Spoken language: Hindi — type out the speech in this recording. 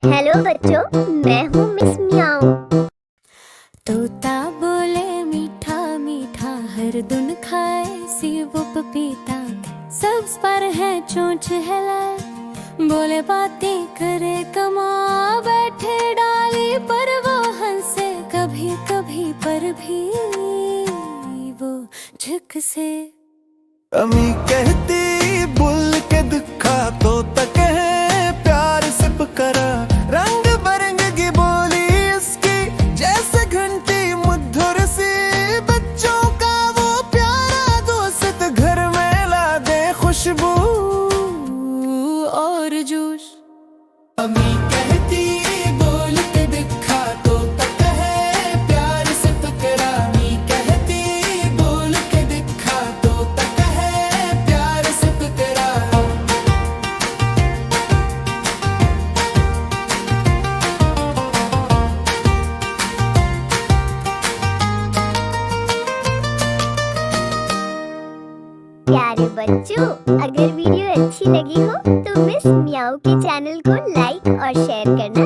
हेलो बच्चों, मैं हूँ मिस मियाऊ। तोता बोले मीठा मीठा, हर दिन खाए सेब पपीता। सब्ज पर है चोंच है लाल, बोले बातें करे कमाल। बैठे डाली पर वो हंसे कभी कभी, पर भी वो झुक से। अम्मी कहती बुल के दिखा, तोता कहे प्यार से पुकारा। रंग बिरंगी बोली इसकी, जैसे घंटी मधुर सी। बच्चों का वो प्यारा दोस्त, घर में ला दे खुशबू और जोश। अम्मी कहती बोल के दिखा, तोता कहे प्यार से पुकारा। अम्मी कहती बोल के दिखा, तोता कहे प्यार से पुकारा। प्यारे बच्चों, अगर वीडियो अच्छी लगी हो तो मिस मियाऊ के चैनल को लाइक और शेयर करना